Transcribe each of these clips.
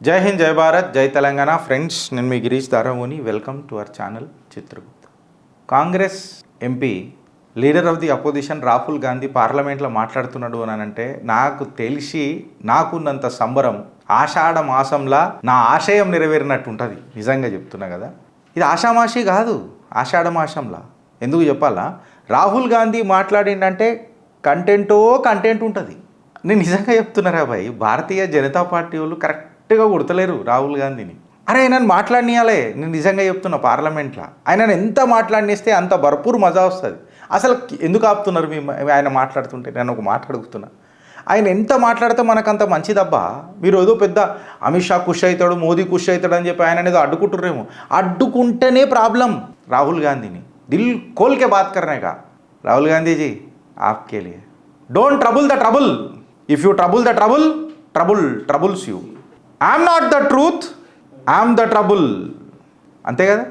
జై హింద్, జై భారత్, జై తెలంగాణ. ఫ్రెండ్స్, నేను మీ Girish Daramoni. Welcome to our channel Chitragupta. Congress MP, leader of the opposition Rahul Gandhi పార్లమెంట్లో మాట్లాడుతున్నాడు అని అంటే నాకు తెలిసి నాకున్నంత సంబరం ఆషాఢ మాసంలా నా ఆశయం నెరవేరినట్టు ఉంటుంది. నిజంగా చెప్తున్నా కదా, ఇది ఆషామాషి కాదు. ఆషాఢ మాసంలా ఎందుకు చెప్పాలా? రాహుల్ గాంధీ మాట్లాడిందంటే కంటెంట్ ఉంటుంది. నేను నిజంగా చెప్తున్నారా భయ్, భారతీయ జనతా పార్టీ వాళ్ళు కరెక్ట్గా కొడతలేరు రాహుల్ గాంధీని. అరే ఆయనను మాట్లాడినియాలే. నేను నిజంగా చెప్తున్నా, పార్లమెంట్లో ఆయనను ఎంత మాట్లాడినిస్తే అంత భర్పూర్ మజా వస్తుంది. అసలు ఎందుకు ఆపుతున్నారు ఆయన మాట్లాడుతుంటే? నేను ఒక మాట అడుగుతున్నా, ఆయన ఎంత మాట్లాడితే మనకంత మంచిదబ్బా. మీరు ఏదో పెద్ద అమిత్ షా ఖుష్ అవుతాడు, మోదీ ఖుష్ అవుతాడు అని చెప్పి ఆయన ఏదో అడ్డుకుంటుర్రేమో. అడ్డుకుంటేనే ప్రాబ్లం రాహుల్ గాంధీని. దిల్ खोल के बात करने का. राहुल गांधी जी, आपके लिए don't trouble the trouble. If you trouble the trouble, trouble troubles you. I am not the truth, I am the trouble. అంతే కదా?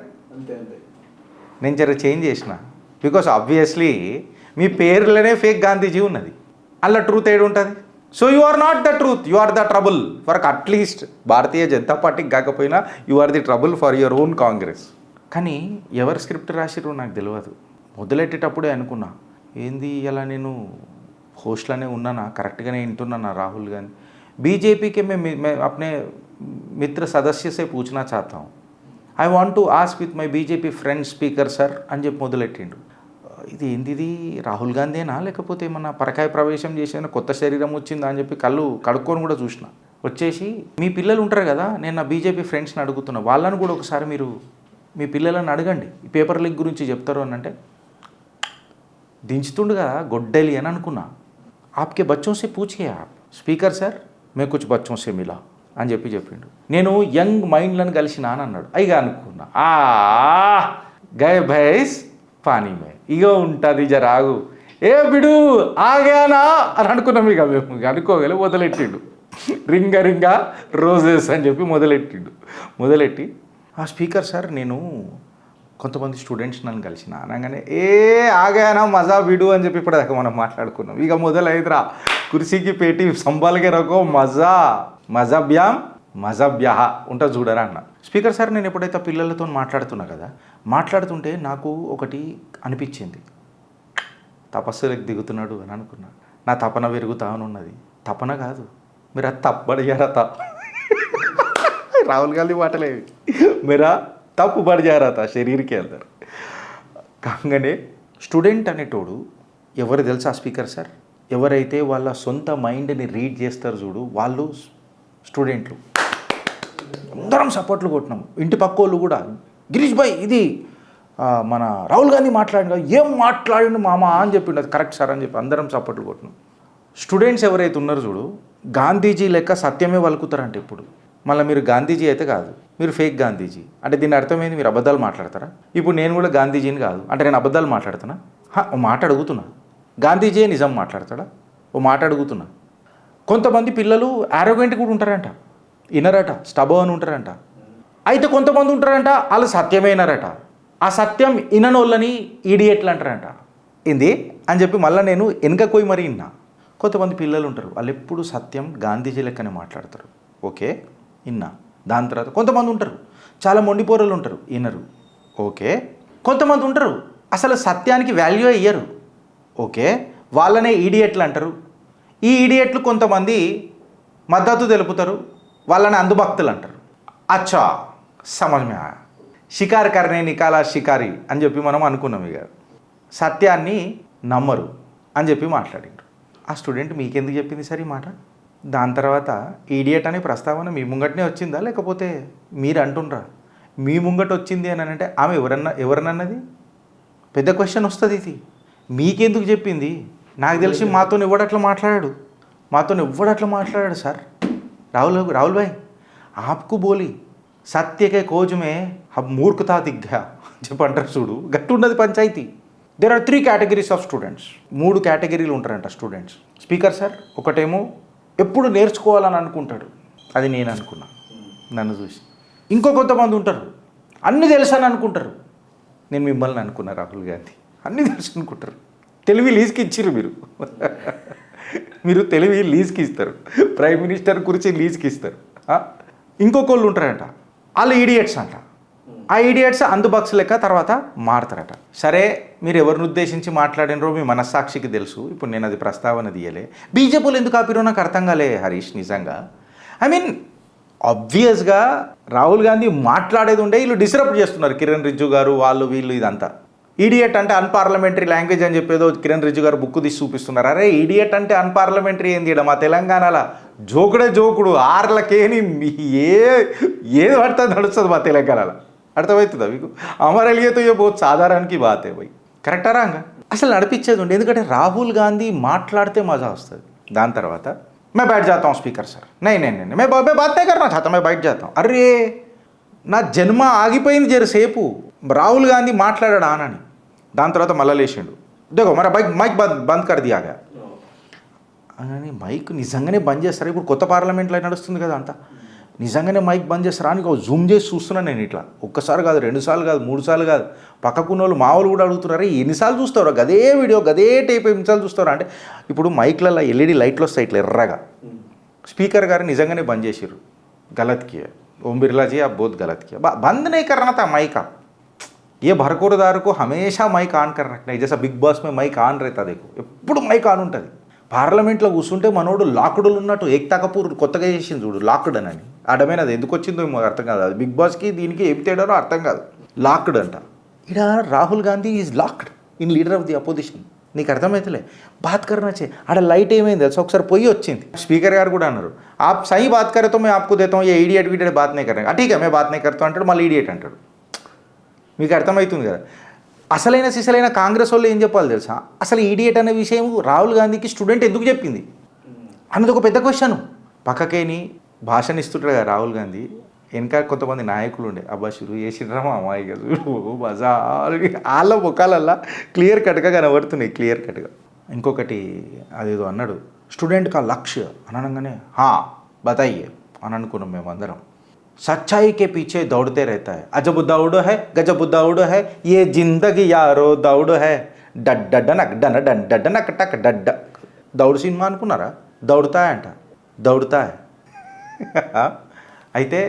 నేను జర చేంజ్ చేసిన. బికాస్ ఆబ్వియస్లీ మీ పేర్లోనే ఫేక్ గాంధీజీ ఉన్నది, అలా ట్రూత్ ఏడు ఉంటుంది. So you are not the truth, you are the trouble for at least Bharatiya Janata పార్టీకి కాకపోయినా you are the trouble for your own Congress. కానీ ఎవరు స్క్రిప్ట్ రాసిరో నాకు తెలియదు. మొదలెట్టేటప్పుడే అనుకున్నా, ఏంది ఇలా నేను హోస్ట్లోనే ఉన్నానా, కరెక్ట్గానే వింటున్నానా రాహుల్ గాంధీ. बीजेपी के मैं अपने मित्र सदस्य से पूछना चाहता हूँ. I want to ask with my BJP friend speaker sir అని చెప్పి మొదలెట్టిండు. ఇది ఏంటిది, రాహుల్ గాంధీనా లేకపోతే ఏమన్నా పరకాయ ప్రవేశం చేసిన కొత్త శరీరం వచ్చిందా అని చెప్పి కళ్ళు కడుక్కొని కూడా చూసిన. వచ్చేసి మీ పిల్లలు ఉంటారు కదా, నేను నా బీజేపీ ఫ్రెండ్స్ని అడుగుతున్నా, వాళ్ళని కూడా ఒకసారి మీరు మీ పిల్లలను అడగండి ఈ పేపర్ లీక్ గురించి చెప్తారు అని అంటే దించుతుండు కదా గొడ్డలి అని అనుకున్నా. ఆప్కే బచ్చోं से पूछिए आप స్పీకర్ సార్, మే కుచ్ బచ్చోं से మిలా అని చెప్పిండు. నేను యంగ్ మైండ్లను కలిసిన అని అన్నాడు. అయిగా అనుకున్నా, గయ భైస్ పానీ మే ఇగో ఉంటుంది జరాగు, ఏ బిడు ఆగానా అని అనుకున్నాం. ఇక మేము అనుకోగలి మొదలెట్టిండు. రింగా రోజెస్ అని చెప్పి మొదలెట్టి ఆ స్పీకర్ సార్, నేను కొంతమంది స్టూడెంట్స్ నన్ను కలిసిన అనగానే ఆగానా మజా బిడు అని చెప్పి ఇప్పటిదాకా మనం మాట్లాడుకున్నాం. ఇక మొదలైదురా కుర్సీకి పెట్టి సంబాల్గే రకో మజాబ్యాహ ఉంటుంది చూడరా అన్న. స్పీకర్ సార్, నేను ఎప్పుడైతే పిల్లలతో మాట్లాడుతున్నా కదా, మాట్లాడుతుంటే నాకు ఒకటి అనిపించింది, తపస్సులకు దిగుతున్నాడు అని అనుకున్నా. నా తపన పెరుగుతా ఉన్నది. తపన కాదు, మీరు అది తప్పబడియారత. రాహుల్ గాంధీ మాటలేవి, మీరా తప్పు పడిజారత శరీరకి వెళ్తారు. కాగానే స్టూడెంట్ అనేటోడు ఎవరు తెలుసా స్పీకర్ సార్? ఎవరైతే వాళ్ళ సొంత మైండ్ని రీడ్ చేస్తారు చూడు, వాళ్ళు స్టూడెంట్లు. అందరం సపోర్ట్లు కొట్టినాం. ఇంటి పక్కోళ్ళు కూడా, గిరీష్ భాయ్ ఇది మన రాహుల్ గాంధీ మాట్లాడిన, ఏం మాట్లాడిండు మామ అని చెప్పిండు, అది కరెక్ట్ సార్ అని చెప్పి అందరం సపోర్ట్లు కొట్టినాం. స్టూడెంట్స్ ఎవరైతే ఉన్నారో చూడు, గాంధీజీ లెక్క సత్యమే వలుకుతారంటే ఇప్పుడు. మళ్ళీ మీరు గాంధీజీ అయితే కాదు, మీరు ఫేక్ గాంధీజీ. అంటే దీని అర్థమైంది మీరు అబద్ధాలు మాట్లాడతారా? ఇప్పుడు నేను కూడా గాంధీజీని కాదు అంటే నేను అబద్ధాలు మాట్లాడుతున్నా? ఓ మాట అడుగుతున్నా, గాంధీజీ నిజం మాట్లాడతాడా? ఓ మాట అడుగుతున్నా. కొంతమంది పిల్లలు ఆరోగెంట్ కూడా ఉంటారంట, వినరట, స్టబర్న్ ఉంటారంట. అయితే కొంతమంది ఉంటారంట వాళ్ళు సత్యమైనరట, ఆ సత్యం ఇననోళ్ళని ఈడియట్లు అంటారంట. ఏంది అని చెప్పి మళ్ళీ నేను వెనక పోయి మరీ విన్నా. కొంతమంది పిల్లలు ఉంటారు, వాళ్ళు ఎప్పుడు సత్యం గాంధీజీ లెక్కనే మాట్లాడతారు. ఓకే, విన్నా. దాని తర్వాత కొంతమంది ఉంటారు చాలా మొండిపోరలు ఉంటారు, వినరు. ఓకే. కొంతమంది ఉంటారు అసలు సత్యానికి వాల్యూ ఇయ్యరు. ఓకే, వాళ్ళనే ఈడియట్లు అంటారు. ఈ ఈడియట్లు కొంతమంది మద్దతు తెలుపుతారు, వాళ్ళని అంధభక్తులు అంటారు. అచ్చా సమజ్ మే ఆయా. షికార్ కర్నే నికాలా షికారి అని చెప్పి మనం అనుకున్నాం. ఇక సత్యాన్ని నమ్మరు అని చెప్పి మాట్లాడిండ్రు. ఆ స్టూడెంట్ మీకెందుకు చెప్పింది సార్ ఈ మాట? దాని తర్వాత ఈడియట్ అనే ప్రస్తావన మీ ముంగటనే వచ్చిందా లేకపోతే మీరు అంటుండ్రా? మీ ముంగట వచ్చింది అని అంటే ఆమె ఎవరన్నది పెద్ద క్వశ్చన్ వస్తుంది. ఇది మీకెందుకు చెప్పింది? నాకు తెలిసి మాతో ఎవడట్లా మాట్లాడాడు సార్. రాహుల్ భాయ్ ఆప్కు బోలి సత్యకే కోజమే హబ్ మూర్ఖతా దిగ్గా చెప్పంటారు చూడు, గట్టి ఉన్నది పంచాయతీ. There are 3 categories of students. 3 కేటగిరీలు ఉంటారంట స్టూడెంట్స్. స్పీకర్ సార్, ఒకటేమో ఎప్పుడు నేర్చుకోవాలని అనుకుంటాడు, అది నేను అనుకున్నా నన్ను చూసి. ఇంకో కొంతమంది ఉంటారు అన్నీ తెలుసని అనుకుంటారు. నేను మిమ్మల్ని అనుకున్నా రాహుల్ గాంధీ, అన్నీ తెలుసు అనుకుంటారు. తెలివి లీజ్కి ఇచ్చిర్రు మీరు తెలివి లీజ్కి ఇస్తారు, ప్రైమ్ మినిస్టర్ గురించి లీజ్కి ఇస్తారు. ఇంకొకళ్ళు ఉంటారట, వాళ్ళు ఈడియట్స్ అంట. ఆ ఈడియట్స్ అందుబాక్స్ లెక్క తర్వాత మారుతారట. సరే, మీరు ఎవరిని ఉద్దేశించి మాట్లాడినరో మీ మనస్సాక్షికి తెలుసు. ఇప్పుడు నేను అది ప్రస్తావన తీయలే. బీజేపీలు ఎందుకు ఆపిరో నాకు అర్థం కాలే హరీష్. నిజంగా ఐ మీన్ ఆబ్వియస్గా రాహుల్ గాంధీ మాట్లాడేది ఉండే వీళ్ళు డిస్టర్బ్ చేస్తున్నారు. కిరణ్ రిజ్జు గారు వాళ్ళు వీళ్ళు ఇదంతా. ఈడియట్ అంటే అన్పార్లమెంటరీ లాంగ్వేజ్ అని చెప్పేదో కిరణ్ రిజ్జు గారు బుక్ తీసి చూపిస్తున్నారు. అరే ఈడియట్ అంటే అన్పార్లమెంటరీ ఏంది ఇక్కడ మా తెలంగాణలో జోకుడే జోకుడు ఆర్లకేని ఏది పడుతుంది నడుస్తుంది మా తెలంగాణలో. అర్థమవుతుందా మీకు? అమరలియతో ఏ బహుత్ సాధారణకి బాతే పోయి కరెక్టా రాంగా అసలు నడిపించేది ఉండే. ఎందుకంటే రాహుల్ గాంధీ మాట్లాడితే మజా వస్తుంది. దాని తర్వాత मैं बैठ जाता हूँ स्पीकर सर नहीं नहीं नहीं मैं बात नहीं करना चाहता मैं बैठ जाता हूँ. అరే నా జన్మ ఆగిపోయింది జరసేపు రాహుల్ గాంధీ మాట్లాడాడు ఆనని. దాని తర్వాత మళ్ళీ లేచిండు. దేగో మరి మైక్ బంద్ కర్ దియాగా అని. మైక్ నిజంగానే బంద్ చేస్తారా? ఇప్పుడు కొత్త పార్లమెంట్లో నడుస్తుంది కదా అంతా. నిజంగానే మైక్ బంద్ చేస్తారా అని జూమ్ చేసి చూస్తున్నాను నేను. ఇట్లా ఒక్కసారి కాదు, 2 సార్లు కాదు, 3 సార్లు కాదు. పక్కకున్న వాళ్ళు మా వాళ్ళు కూడా అడుగుతున్నారు, ఎన్నిసార్లు చూస్తారో గదే వీడియో గదే టైప్ ఎన్నిసార్లు చూస్తారో అంటే. ఇప్పుడు మైక్లలో ఎల్ఈడి లైట్లు వస్తాయి ఇట్లా ఎర్రగా. స్పీకర్ గారు నిజంగానే బంద్ చేసిర్రు. గలత్ కియా ఓం బిర్లా जी आप बहुत गलत किया. बंद नहीं करना था माइक. आप ये भरकोरदार को हमेशा माइक ऑन कर रखना है. जैसा बिग बॉस में माइक ऑन रहता देखो, ఎప్పుడు మైక్ ఆన్ ఉంటుంది. పార్లమెంట్లో కూర్చుంటే మనోడు లాక్డ్లో ఉన్నట్టు. ఏక్తా కపూర్ కొత్తగా చేసింది చూడు లాక్డ్ అని. అడమైన అది ఎందుకు వచ్చిందో అర్థం కాదు. అది బిగ్ బాస్కి దీనికి ఏం తేడానో అర్థం కాదు. లాక్డ్ అంట. ఇక్కడ Rahul Gandhi is locked in leader of the opposition. నీకు అర్థమవుతలే బాత్ కర్నా చే. ఆడ లైట్ ఏమైంది తెలుసా? ఒకసారి పొయ్యి వచ్చింది. స్పీకర్ గారు కూడా అన్నారు, आप सही बात करे तो मैं आपको देता हूँ, ये इडियट वीडियट बात नहीं करेंगे. ठीक है मैं बात नहीं करता అంటాడు, మళ్ళీ ఇడియట్ అంటాడు. మీకు అర్థమవుతుంది కదా. అసలైన సిసలైన కాంగ్రెస్ వాళ్ళు ఏం చెప్పాలి తెలుసా? అసలు ఈడియట్ అనే విషయం రాహుల్ గాంధీకి స్టూడెంట్ ఎందుకు చెప్పింది అన్నది ఒక పెద్ద క్వశ్చన్. పక్కకేని భాషణ ఇస్తుంటాడు కదా రాహుల్ గాంధీ. వెనక కొంతమంది నాయకులు ఉండే, అబ్బా షురు చేసిండ్రా మా అమ్మాయి కదా మజా. వాళ్ళ ముఖాలల్లా క్లియర్ కట్గా కనబడుతున్నాయి, క్లియర్ కట్గా. ఇంకొకటి అదేదో అన్నాడు, స్టూడెంట్ కా లక్ష్య అని అనగానే హా బతాయియే అని అనుకున్నాం మేమందరం. सच्चाई के पीछे दौड़ते रहता है, अजब दौड़ है गजब दौड़ है ये जिंदगी यारो दौड़ है डड डनक डन डन डनक टक डड. దౌడు సినిమా అనుకున్నారా? దౌడుతా అంట, దౌడుతా. అయితే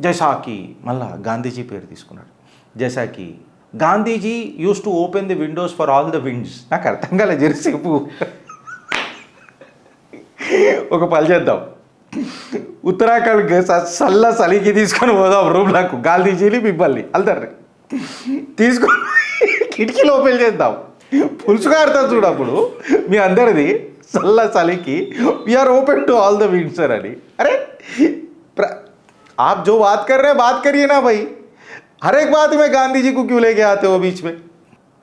జైసాకి మళ్ళా గాంధీజీ పేరు తీసుకున్నాడు. జైసాకి Gandhiji use to open the windows for all the winds. నాకు అర్థం కాలే జెర్సేపు. ఒక పని చేద్దాం, ఉత్తరాఖండ్ చలికి తీసుకొని పోదాం రూమ్లకు. గాంధీజీని మిమ్మల్ని అల్దర్ని తీసుకొని కిటికీలో ఓపెన్ చేద్దాం. పులుసుగా ఆడతాం చూడప్పుడు మీ అందరిది చలికి we are open to all the winds అని. అరే आप जो बात कर रहे हैं बात करिए ना भाई, हर एक बात में गांधी जी को क्यों लेके आते हो बीच में.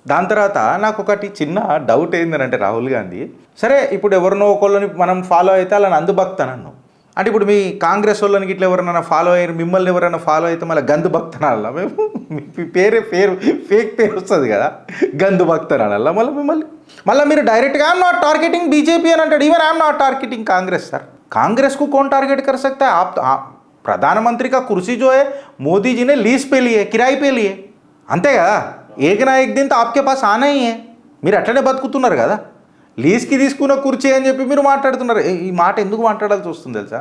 దాని తర్వాత నాకు ఒకటి చిన్న డౌట్ ఏంటంటే రాహుల్ గాంధీ సరే ఇప్పుడు ఎవరినో ఒకళ్ళని మనం ఫాలో అయితే వాళ్ళని అందుభక్తనన్ను అంటే ఇప్పుడు మీ కాంగ్రెస్ వాళ్ళని ఇట్లా ఎవరైనా ఫాలో అయ్యారు, మిమ్మల్ని ఎవరైనా ఫాలో అయితే మళ్ళీ గంధు భక్తనాల మేము మీ పేరు ఫేక్ పేరు వస్తుంది కదా గంధు భక్తనాల మళ్ళీ మీరు డైరెక్ట్గా ఐఎమ్ నాట్ టార్గెటింగ్ బీజేపీ అని అంటాడు. Even I'm not targeting Congress sir. Congress को कौन टारगेट कर सकता है? आप प्रधानमंत्री का कुर्सी जो है मोदी जी ने लीज पे लिए, किराए पे लिए, అంతే కదా. ఏక నా ఏక్ దిన్ తో ఆప్కే పాస్ ఆనా హీ హై. మీరు అట్లనే బతుకుతున్నారు కదా. లీజ్కి తీసుకున్న కుర్చీ అని చెప్పి మీరు మాట్లాడుతున్నారు. ఈ మాట ఎందుకు మాట్లాడాల్సి వస్తుంది తెలుసా?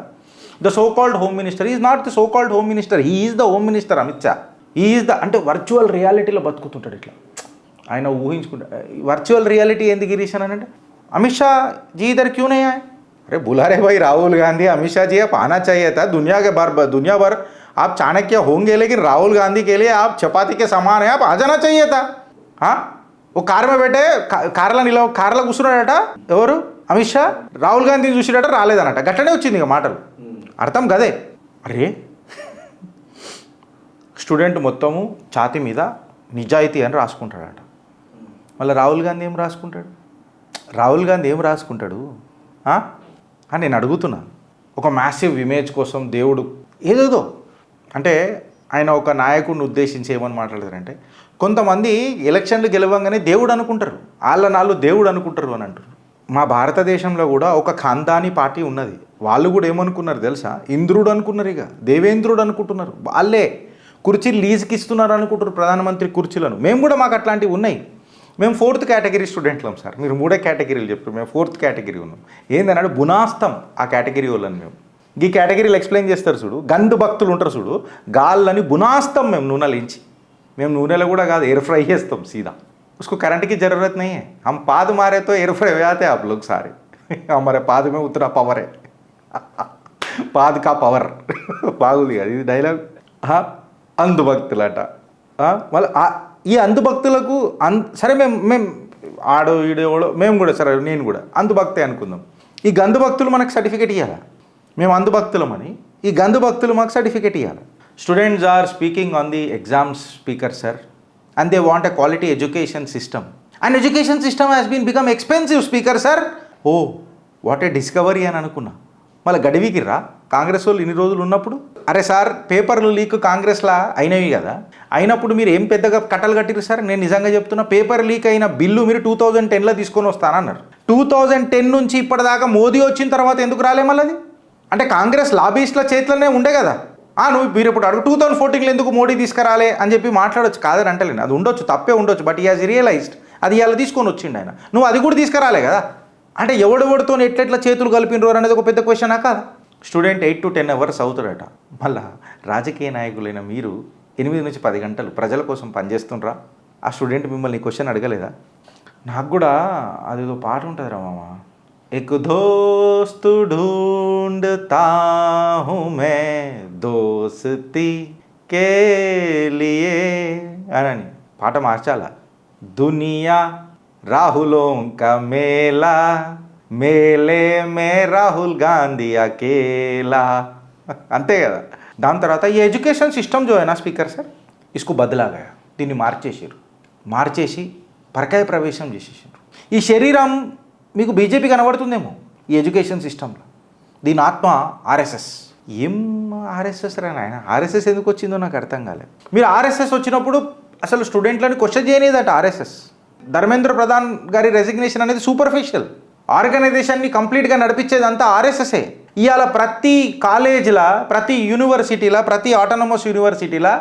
The so called home minister is not the so called home minister, he is the home minister Amit Shah. He is the అంటే వర్చువల్ రియాలిటీలో బతుకుతుంటాడు ఇట్లా. ఆయన ఊహించుకుంటా వర్చువల్ రియాలిటీ ఎందుకు గిరీష్ అని అంటే అమిత్ షా जी इधर क्यों नहीं आए? अरे बुला रहे भाई राहुल गांधी, अमित शाह जी आप आना चाहिए था. दुनिया भर आप चाणक्य होंगे लेकिन राहुल गांधी के लिए आप चपाती के समान है, आप आ जाना चाहिए था. हाँ वो कार में बैठे కార్లో కూర్చున్నాడట ఎవరు అమిత్ షా, రాహుల్ గాంధీని చూసిడట రాలేదనట. గట్లనే వచ్చింది ఇక మాటలు అర్థం కదే. అరే స్టూడెంట్ మొత్తము ఛాతీ మీద నిజాయితీ అని రాసుకుంటాడట. మళ్ళీ రాహుల్ గాంధీ ఏం రాసుకుంటాడు? రాహుల్ గాంధీ ఏం రాసుకుంటాడు అని నేను అడుగుతున్నా. ఒక మ్యాసివ్ ఇమేజ్ కోసం దేవుడు ఏదేదో అంటే ఆయన ఒక నాయకుడిని ఉద్దేశించి ఏమని మాట్లాడతారంటే కొంతమంది ఎలక్షన్లు గెలవంగానే దేవుడు అనుకుంటారు, వాళ్ళ దేవుడు అనుకుంటారు అని అంటారు. మా భారతదేశంలో కూడా ఒక ఖాందానీ పార్టీ ఉన్నది. వాళ్ళు కూడా ఏమనుకున్నారు తెలుసా? ఇంద్రుడు అనుకున్నారు, ఇక దేవేంద్రుడు అనుకుంటున్నారు. వాళ్ళే కుర్చీలు లీజుకి ఇస్తున్నారు అనుకుంటారు, ప్రధానమంత్రి కుర్చీలను. మేము కూడా మాకు అట్లాంటివి ఉన్నాయి. మేము 4th కేటగిరీ స్టూడెంట్లం సార్. మీరు 3 కేటగిరీలు చెప్పారు, మేము 4th కేటగిరీ ఉన్నాం. ఏందన్నాడు బునాస్తం ఆ కేటగిరీ వాళ్ళని మేము. ఈ కేటగిరీలు ఎక్స్ప్లెయిన్ చేస్తారు చూడు. గండు భక్తులు ఉంటారు చూడు, గాళ్ళని బునాస్తాం మేము నూనెలించి. మేము నూనెలో కూడా కాదు, ఎయిర్ ఫ్రై చేస్తాం సీదా. उसको करंट की ज़रूरत नहीं है, हम पाद मारे तो एयर फ्राई हो जाते हैं आप लोग सारे. हमारे पाद में उतना पावर है, పాద్ కా పవర్. బాగుంది కదా ఇది డైలాగ్. అంధభక్తులట. మళ్ళీ ఈ అంధభక్తులకు సరే మేము ఆడో ఈడోడో మేము కూడా సరే నేను కూడా అంధభక్తే అనుకుందాం. ఈ గంధభక్తులు మనకు సర్టిఫికేట్ ఇవ్వాలి. మేము అంధభక్తులమని ఈ గంధభక్తులు మాకు సర్టిఫికేట్ ఇవ్వాలి. Students are speaking on the exams speaker sir, and they want a quality education system. And education system has been become expensive, speaker sir. Oh, what a discovery అని అనుకున్నా. మళ్ళీ గడివికిర్రా కాంగ్రెస్ వాళ్ళు ఇన్ని రోజులు ఉన్నప్పుడు. అరే సార్, పేపర్లు లీక్ కాంగ్రెస్లా అయినవి కదా, అయినప్పుడు మీరు ఏం పెద్దగా కట్టలు కట్టిరు సార్? నేను నిజంగా చెప్తున్నా, పేపర్ లీక్ అయిన బిల్లు మీరు 2010లో తీసుకొని వస్తానన్నారు. 2010 నుంచి ఇప్పటిదాకా మోదీ వచ్చిన తర్వాత ఎందుకు రాలే మళ్ళీ? అంటే కాంగ్రెస్ లాబీస్ట్ల చేతిలోనే ఉండే కదా. మీరు ఇప్పుడు అడుగు 2014లో ఎందుకు మోడీ తీసుకురాలే అని చెప్పి మాట్లాడొచ్చు, కాదని అంటలేను, అది ఉండొచ్చు, తప్పే ఉండొచ్చు. బట్ ఈ హాజ్ రియలైజ్డ్ అది ఇలా తీసుకొని వచ్చిండు ఆయన. నువ్వు అది కూడా తీసుకురాలే కదా. అంటే ఎవడెవడితో ఎట్లెట్లా చేతులు కలిపినరు అనేది ఒక పెద్ద క్వశ్చనా కాదా? Student 8 to 10 hours అవుతాడట. మళ్ళా రాజకీయ నాయకులైన మీరు 8 నుంచి 10 గంటలు ప్రజల కోసం పనిచేస్తుండ్రా? ఆ స్టూడెంట్ మిమ్మల్ని క్వశ్చన్ అడగలేదా? నాకు కూడా అదేదో పాట ఉంటుందిరా మామ, एक दोस्त ढूंढता हूँ मैं दोस्ती के लिए అనని పాట మార్చాలా. దునియా రాహులోं का मेला, मेले में రాహుల్ గాంధీ అకేలా, అంతే కదా. దాని తర్వాత ఈ ఎడ్యుకేషన్ సిస్టమ్ జో అయినా స్పీకర్ సార్ ఇసుకు బదలాగా దీన్ని మార్చేసి పరకాయ ప్రవేశం చేసేసారు. ఈ శరీరం మీకు బీజేపీ కనబడుతుందేమో ఈ ఎడ్యుకేషన్ సిస్టంలో. దీని ఆత్మ ఆర్ఎస్ఎస్. ఏం ఆర్ఎస్ఎస్ రా నాయన? ఆర్ఎస్ఎస్ ఎందుకు వచ్చిందో నాకు అర్థం కాలేదు. మీరు ఆర్ఎస్ఎస్ వచ్చినప్పుడు అసలు స్టూడెంట్లను క్వశ్చన్ చేయలేదట ఆర్ఎస్ఎస్. ధర్మేంద్ర ప్రధాన్ గారి రెసిగ్నేషన్ అనేది సూపర్ఫిషియల్. ఆర్గనైజేషన్ని కంప్లీట్గా నడిపించేదంతా ఆర్ఎస్ఎస్ఏ. ఇవాళ ప్రతి కాలేజీలో, ప్రతి యూనివర్సిటీలో, ప్రతి ఆటోనమస్ యూనివర్సిటీలో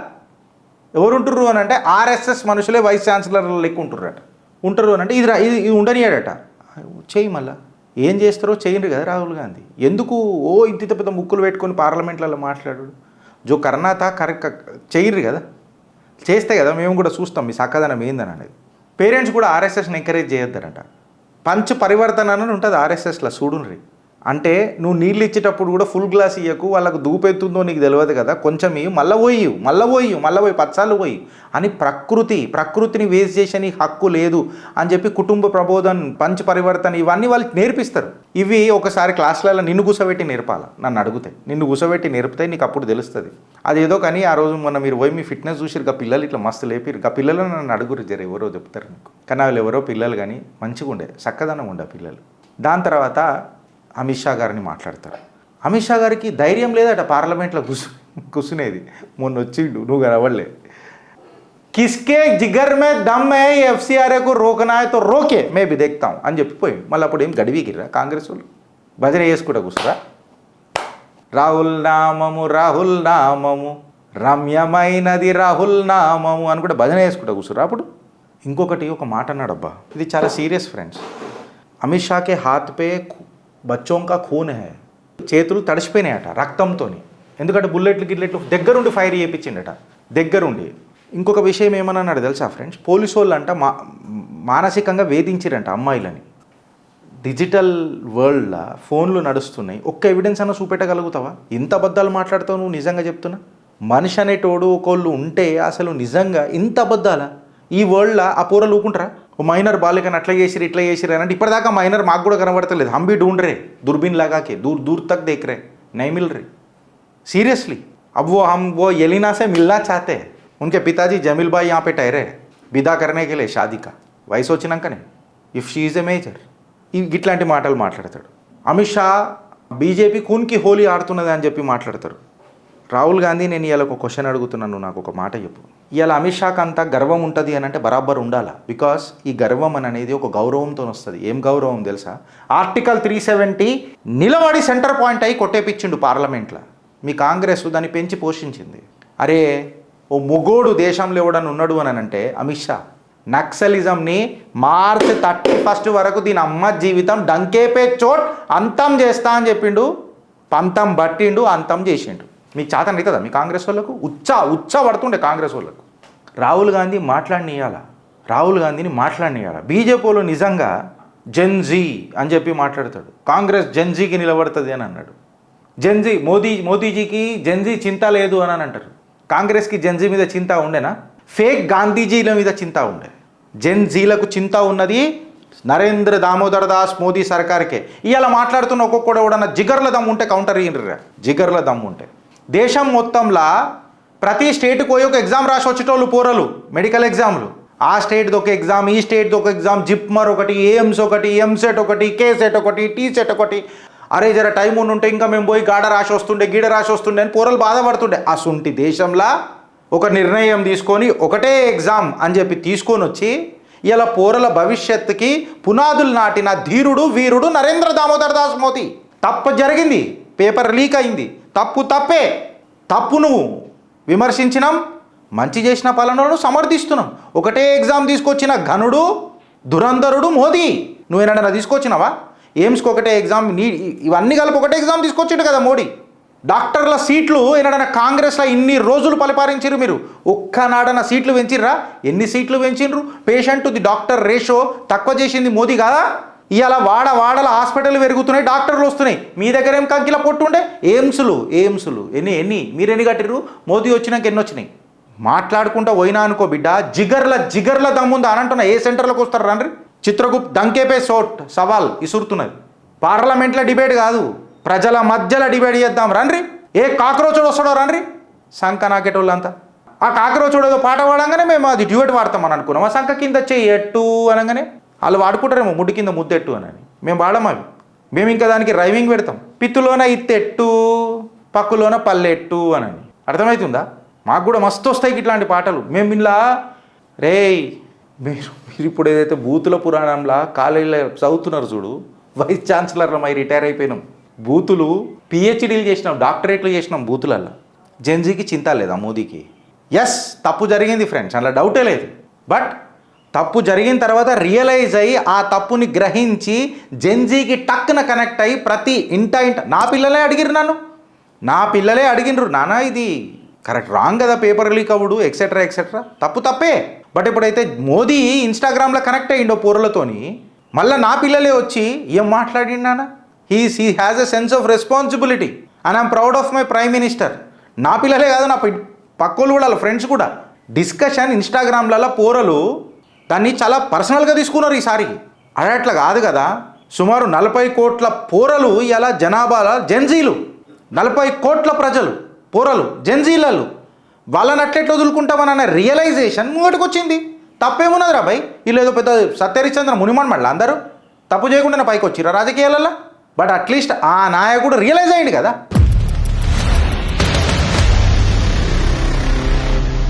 ఎవరు ఉంటుర్రు అని అంటే ఆర్ఎస్ఎస్ మనుషులే వైస్ ఛాన్సలర్లు లెక్క ఉంటారు అని అంటే ఇది ఉండనియాడట. చేయి మళ్ళా ఏం చేస్తారో చేయండి కదా రాహుల్ గాంధీ. ఎందుకు ఇంత పెద్ద ముక్కులు పెట్టుకొని పార్లమెంట్లలో మాట్లాడు? జో కర్ణాతా చేయరు కదా, చేస్తే కదా మేము కూడా చూస్తాం మీ సక్కదనం ఏందని అనేది. పేరెంట్స్ కూడా ఆర్ఎస్ఎస్ని ఎంకరేజ్ చేయొద్దరంట. పంచ్ పరివర్తన అని ఉంటుంది ఆర్ఎస్ఎస్లో, చూడుండ్రి. అంటే నువ్వు నీళ్ళు ఇచ్చేటప్పుడు కూడా ఫుల్ గ్లాస్ ఇయ్యకు, వాళ్ళకు దూపెత్తుందో నీకు తెలియదు కదా, కొంచెం మళ్ళీ పోయి 10 సార్లు పోయి అని ప్రకృతిని వేస్ట్ చేసే నీకు హక్కు లేదు అని చెప్పి కుటుంబ ప్రబోధన్, పంచ్ పరివర్తన ఇవన్నీ వాళ్ళకి నేర్పిస్తారు. ఇవి ఒకసారి క్లాసులలో నిన్ను కూసబెట్టి నేర్పాలి. నన్ను అడిగితే నిన్ను కూసబెట్టి నేర్పితే నీకు అప్పుడు తెలుస్తుంది. అదేదో కానీ ఆ రోజు మొన్న మీరు పోయి మీ ఫిట్నెస్ చూసిరు, ఆ పిల్లలు ఇట్లా మస్తు లేపిరు. ఆ పిల్లలు నన్ను అడుగురు జర ఎవరో చెప్తారు నీకు, కానీ వాళ్ళు ఎవరో పిల్లలు కానీ మంచిగా ఉండే, చక్కదనం ఉండే పిల్లలు. దాని తర్వాత అమిత్ షా గారిని మాట్లాడతారు. అమిత్ షా గారికి ధైర్యం లేదట పార్లమెంట్లో కూర్చునేది. మొన్న వచ్చిండు, నువ్వు కనబడలే. కిస్కే జిగర్ మే దమ్ హై ఎఫ్సిఆర్ఏకు రోకనా హై తో రోకే మే బి దేఖ్తాం అని చెప్పిపోయి మళ్ళీ అప్పుడు ఏం గడివికిరా కాంగ్రెస్ వాళ్ళు భజన చేసుకుంటా కూర్చురా. రాహుల్ నామము రమ్యమైనది రాహుల్ నామము అని కూడా భజన చేసుకుంటా కూర్చురా. అప్పుడు ఇంకొకటి ఒక మాట అన్నాడు, అబ్బా ఇది చాలా సీరియస్ ఫ్రెండ్స్. అమిత్ షాకే హాత్ పే బచ్చోంకా ఖూన్ హే, చేతులు తడిసిపోయినాయట రక్తంతో. ఎందుకంటే గిల్లెట్లు దగ్గరుండి ఫైర్ చేయించిండట, దగ్గరుండి. ఇంకొక విషయం ఏమన్నాడు తెలుసా ఫ్రెండ్స్? పోలీసు వాళ్ళు అంట మానసికంగా వేధించిరంట అమ్మాయిలని. డిజిటల్ వరల్డ్లో ఫోన్లు నడుస్తున్నాయి, ఒక్క ఎవిడెన్స్ అన్న చూపెట్టగలుగుతావా? ఇంత అబద్ధాలు మాట్లాడుతావు నువ్వు? నిజంగా చెప్తున్నా, మనిషి అనేటోడు ఒకళ్ళు ఉంటే అసలు నిజంగా ఇంత అబద్ధాలా? ఈ వరల్డ్లో ఆ పూరలు ఊకుంటారా? మైనర్ బాలికని అట్లా చేసిరు ఇట్లా చేసిరు అని అంటే ఇప్పటిదాకా మైనర్ మాకు కూడా కనబడతలేదు. हम भी ढूंढ रहे दूरबीन लगा के, दूर तक देख रहे, नहीं मिल रही सीरियसली. अब हम वो एलिना से मिलना चाहते हैं. उनके पिताजी जमील भाई यहाँ पे ठहरे विदा करने के लिए शादी का వయసు వచ్చినాకనే, if she is a major. ఇట్లాంటి మాటలు మాట్లాడతాడు. అమిత్ షా బీజేపీ కూన్కి హోలీ ఆడుతున్నది అని చెప్పి మాట్లాడతారు. రాహుల్ గాంధీ, నేను ఇవాళ ఒక క్వశ్చన్ అడుగుతున్నాను, నాకు ఒక మాట చెప్పు. ఇవాళ అమిత్ షాకి అంతా గర్వం ఉంటుంది అని అంటే బరాబర్ ఉండాలా. బికాస్ ఈ గర్వం అనేది ఒక గౌరవంతో వస్తుంది. ఏం గౌరవం తెలుసా? ఆర్టికల్ 370 నిలబడి సెంటర్ పాయింట్ అయి కొట్టేపిచ్చిండు పార్లమెంట్లో. మీ కాంగ్రెస్ దాన్ని పెంచి పోషించింది. అరే ఓ మొగోడు దేశంలో ఎవడని ఉన్నాడు అని అంటే అమిత్ షా. నక్సలిజంని మార్చ్ 31 వరకు దీని అమ్మ జీవితం డంకేపే చోట్ అంతం చేస్తా అని చెప్పిండు పంతం పట్టిండు, అంతం చేసిండు. మీకు చేతన అవుతుందా మీ కాంగ్రెస్ వాళ్ళకు? ఉచ్చ పడుతుండే కాంగ్రెస్ వాళ్ళకు. రాహుల్ గాంధీ మాట్లాడినియాల, రాహుల్ గాంధీని మాట్లాడినియాల. బీజేపీ వాళ్ళు నిజంగా జెన్జీ అని చెప్పి మాట్లాడతాడు. కాంగ్రెస్ జెన్జీకి నిలబడుతుంది అని అన్నాడు. జెన్జీ మోదీజీకి జెన్జీ చింత లేదు అని అంటారు. కాంగ్రెస్కి జెన్జీ మీద చింత ఉండేనా? ఫేక్ గాంధీజీల మీద చింత ఉండే. జెన్జీలకు చింత ఉన్నది నరేంద్ర దామోదర్ దాస్ మోదీ సర్కార్కే. ఇవాళ మాట్లాడుతున్న ఒక్కొక్కడు కూడా జిగర్ల దమ్ము ఉంటే కౌంటర్ ఇయ్యండి. జిగర్ల దమ్ము ఉంటే దేశం మొత్తంలో ప్రతి స్టేట్కి పోయి ఒక ఎగ్జామ్ రాసి వచ్చేటోళ్ళు పోరలు, మెడికల్ ఎగ్జామ్లు. ఆ స్టేట్ది ఒక ఎగ్జామ్, ఈ స్టేట్ది ఒక ఎగ్జామ్, జిప్మర్ ఒకటి, ఏఎంస్ ఒకటి, ఎంసెట్ ఒకటి, కేసెట్ ఒకటి, టీసెట్ ఒకటి. అరే జర టైం ఉంటే ఇంకా మేము పోయి గాడ రాసి వస్తుండే, గీడ రాసి వస్తుండే అని పోరలు బాధపడుతుండే. అసుంటి దేశంలో ఒక నిర్ణయం తీసుకొని ఒకటే ఎగ్జామ్ అని చెప్పి తీసుకొని వచ్చి ఇలా పోరల భవిష్యత్తుకి పునాదులు నాటిన ధీరుడు వీరుడు నరేంద్ర దామోదర్ దాస్ మోదీ. తప్పు జరిగింది, పేపర్ లీక్ అయింది, తప్పే. తప్పు నువ్వు విమర్శించినాం, మంచి చేసిన పాలనను సమర్థిస్తున్నాం. ఒకటే ఎగ్జామ్ తీసుకొచ్చిన ఘనుడు దురంధరుడు మోదీ. నువ్వేనా తీసుకొచ్చినావా? ఎయిమ్స్కి ఒకటే ఎగ్జామ్, ఇవన్నీ కలిపి ఒకటే ఎగ్జామ్ తీసుకొచ్చిండు కదా మోడీ. డాక్టర్ల సీట్లు ఏనాడన్నా కాంగ్రెస్లో ఇన్ని రోజులు పరిపాలించారు మీరు? ఒక్కనాడన సీట్లు పెంచిర్రా? ఎన్ని సీట్లు పెంచిండ్రు? పేషెంట్ ది డాక్టర్ రేషో తక్కువ చేసింది మోదీ కాదా? ఇవాళ వాడల హాస్పిటల్ పెరుగుతున్నాయి, డాక్టర్లు వస్తున్నాయి. మీ దగ్గర ఏం కంకిల పొట్టుండే? ఎయిమ్స్లు ఎన్ని మీరెన్ని కట్టిర్రు? మోదీ వచ్చినాక ఎన్ని వచ్చినాయి? మాట్లాడుకుంటా పోయినా అనుకో బిడ్డ, జిగర్ల దమ్ముందా అని అంటున్నా. ఏ సెంటర్లకు వస్తారు రండి? చిత్రగుప్త దంకేపై సవాల్ ఇసురుతున్నది. పార్లమెంట్లో డిబేట్ కాదు, ప్రజల మధ్యలో డిబేట్ చేద్దాం రండి. ఏ కాక్రోచుడు వస్తాడో రండి, సంఖ నాకేటోళ్ళంతా. ఆ కాక్రోచుడు ఏదో పాట పాడంగానే మేము అది డ్యూయట్ వాడతామని అనుకున్నాం. ఆ సంఖ కింద చెయ్యి ఎట్టు అనగానే వాళ్ళు వాడుకుంటారేమో ముడ్డు కింద ముద్దెట్టు అని. మేము వాడము అవి. మేము ఇంకా దానికి రైమింగ్ పెడతాం. పిత్తులోన ఇత్తెట్టు, పక్కులోన పల్లెట్టు అని. అర్థమవుతుందా? మాకు కూడా మస్తు వస్తాయి ఇట్లాంటి పాటలు. మేము ఇలా మీరు ఇప్పుడు ఏదైతే బూతుల పురాణంలా కాలేజీలో చదువుతున్నారు చూడు, వైస్ ఛాన్సలర్లో మై రిటైర్ అయిపోయినాం. బూతులు పిహెచ్డీలు చేసినాం, డాక్టరేట్లు చేసినాం బూతులల్లో. జెన్జీకి చింత లేదా మోదీకి? ఎస్, తప్పు జరిగింది ఫ్రెండ్స్, అలా డౌటే లేదు. బట్ తప్పు జరిగిన తర్వాత రియలైజ్ అయ్యి ఆ తప్పుని గ్రహించి జెన్జీకి టక్కున కనెక్ట్ అయ్యి ప్రతి ఇంట నా పిల్లలే అడిగినరు నానా ఇది కరెక్ట్ రాంగ్ కదా, పేపర్ లీక్ అవ్వడు ఎక్సెట్రా తప్పే. బట్ ఇప్పుడైతే మోదీ ఇన్స్టాగ్రామ్లో కనెక్ట్ అయ్యిండో పూర్లతోని, మళ్ళీ నా పిల్లలే వచ్చి ఏం మాట్లాడిండానా? He has a sense of responsibility and I'm proud of my prime minister. నా పిల్లలే కాదు, నా పక్కోళ్ళు కూడా, వాళ్ళ ఫ్రెండ్స్ కూడా డిస్కషన్ ఇన్స్టాగ్రామ్లలో పోరలు దాన్ని చాలా పర్సనల్గా తీసుకున్నారు ఈసారికి. అట్లా కాదు కదా. సుమారు 40 కోట్ల పోరలు ఇలా జనాభాలో జెన్జీలు, 40 కోట్ల ప్రజలు పోరలు జెన్జీలలో, వాళ్ళని అట్లెట్లు వదులుకుంటామన్న రియలైజేషన్ ముంగటికి వచ్చింది. తప్పేమున్నది రా భయ్? వీళ్ళు ఏదో పెద్ద సత్యహరిశ్చంద్ర మునిమన్ మళ్ళీ అందరూ తప్పు చేయకుండా పైకి వచ్చిర్రా రాజకీయాలలో. బట్ అట్లీస్ట్ ఆ నాయకుడు రియలైజ్ అయ్యింది కదా.